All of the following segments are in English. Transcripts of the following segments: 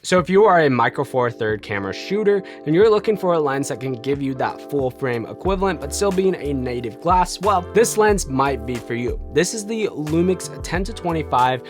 So if you are a micro four third camera shooter and you're looking for a lens that can give you that full frame equivalent but still being a native glass, well, this lens might be for you. This is the Lumix 10-25mm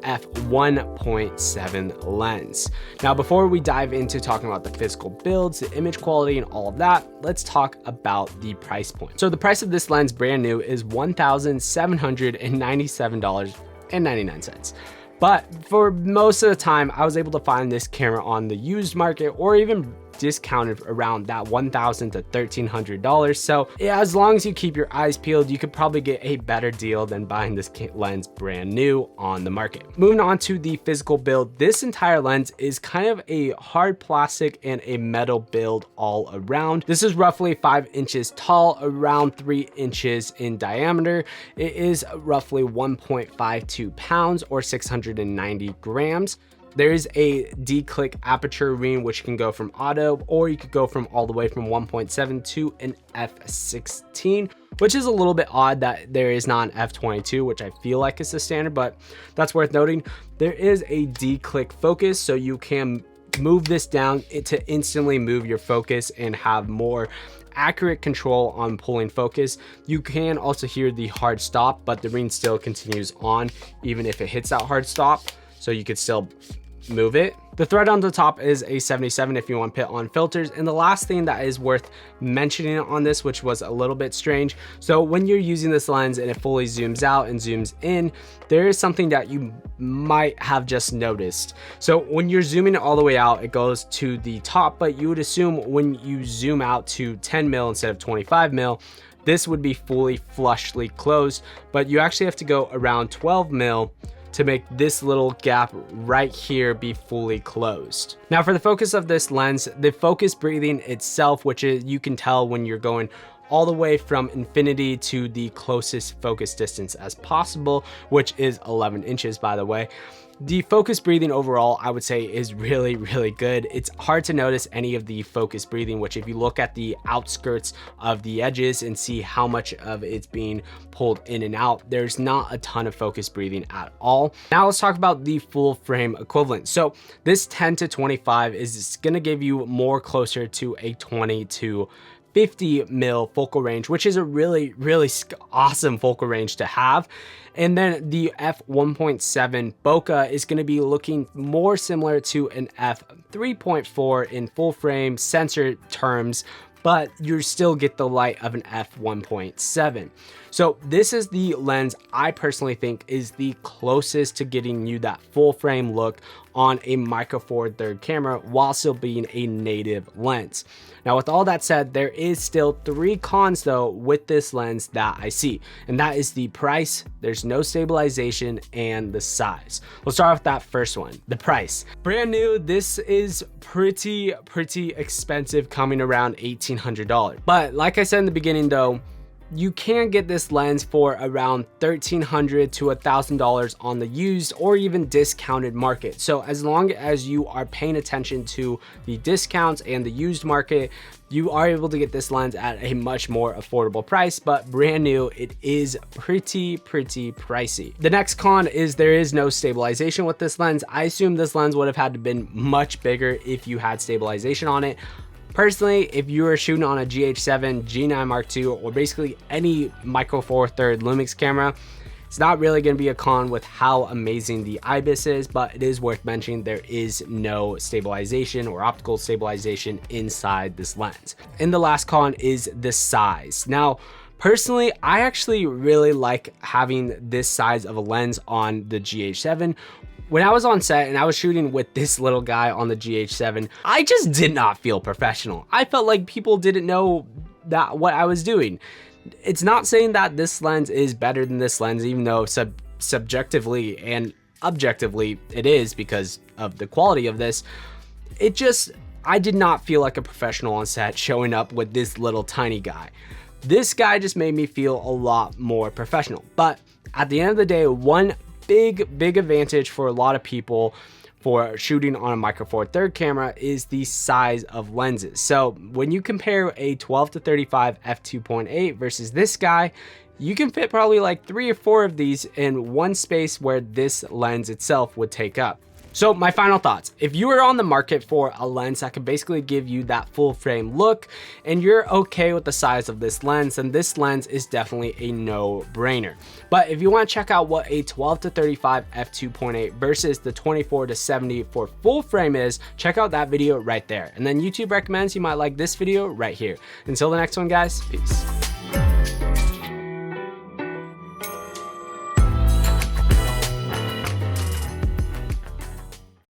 F1.7 lens. Now before we dive into talking about the physical builds, the image quality and all of that, let's talk about the price point. So the price of this lens brand new is $1,797.99. But for most of the time, I was able to find this camera on the used market or even discounted around that $1,000 to $1,300. So yeah, as long as you keep your eyes peeled, you could probably get a better deal than buying this lens brand new on the market. Moving on to the physical build, this entire lens is kind of a hard plastic and a metal build all around. This is roughly 5 inches tall, around 3 inches in diameter. It is roughly 1.52 pounds or 690 grams. There's a D-click aperture ring, which can go from auto, or you could go from all the way from 1.7 to an f16, which is a little bit odd that there is not an f22, which I feel like is the standard, but that's worth noting. There is a D-click focus, so you can move this down to instantly move your focus and have more accurate control on pulling focus. You can also hear the hard stop, but the ring still continues on even if it hits that hard stop, so you could still move it. The thread on the top is a 77 if you want to put on filters. And the last thing that is worth mentioning on this, which was a little bit strange, so when you're using this lens and it fully zooms out and zooms in, there is something that you might have just noticed. So when you're zooming it all the way out, it goes to the top, but you would assume when you zoom out to 10 mil instead of 25 mil, this would be fully flushly closed, but you actually have to go around 12 mil to make this little gap right here be fully closed. Now for the focus of this lens, the focus breathing itself, which is you can tell when you're going all the way from infinity to the closest focus distance as possible, which is 11 inches by the way. The focus breathing overall, I would say, is really, really good. It's hard to notice any of the focus breathing, which if you look at the outskirts of the edges and see how much of it's being pulled in and out, there's not a ton of focus breathing at all. Now let's talk about the full frame equivalent. So this 10-25 is gonna give you more closer to a 20 to 50 mil focal range, which is a really, really awesome focal range to have. And then the f1.7 bokeh is going to be looking more similar to an f3.4 in full frame sensor terms, but you still get the light of an f1.7. So this is the lens I personally think is the closest to getting you that full frame look on a micro four third camera while still being a native lens. Now with all that said, there is still 3 cons though with this lens that I see, and that is the price, there's no stabilization, and the size. We'll start with that first one, the price. Brand new, this is pretty expensive, coming around $1,800. But like I said in the beginning though, you can get this lens for around $1,300 to $1,000 on the used or even discounted market. So as long as you are paying attention to the discounts and the used market, you are able to get this lens at a much more affordable price, but brand new, it is pretty pricey. The next con is there is no stabilization with this lens. I assume this lens would have had to been much bigger if you had stabilization on it. Personally, if you are shooting on a GH7, G9 Mark II, or basically any micro four third Lumix camera, it's not really going to be a con with how amazing the IBIS is, but it is worth mentioning there is no stabilization or optical stabilization inside this lens. And the last con is the size. Now, personally, I actually really like having this size of a lens on the GH7. When I was on set and I was shooting with this little guy on the GH7, I just did not feel professional. I felt like people didn't know that what I was doing. It's not saying that this lens is better than this lens, even though subjectively and objectively it is because of the quality of this. I did not feel like a professional on set showing up with this little tiny guy. This guy just made me feel a lot more professional. But at the end of the day, one big advantage for a lot of people for shooting on a micro four third camera is the size of lenses. So when you compare a 12 to 35 f2.8 versus this guy, you can fit probably like 3 or 4 of these in one space where this lens itself would take up. So my final thoughts, if you are on the market for a lens that could basically give you that full frame look and you're okay with the size of this lens, then this lens is definitely a no-brainer. But if you want to check out what a 12-35 f2.8 versus the 24-70 for full frame is, check out that video right there. And then YouTube recommends you might like this video right here. Until the next one, guys, peace.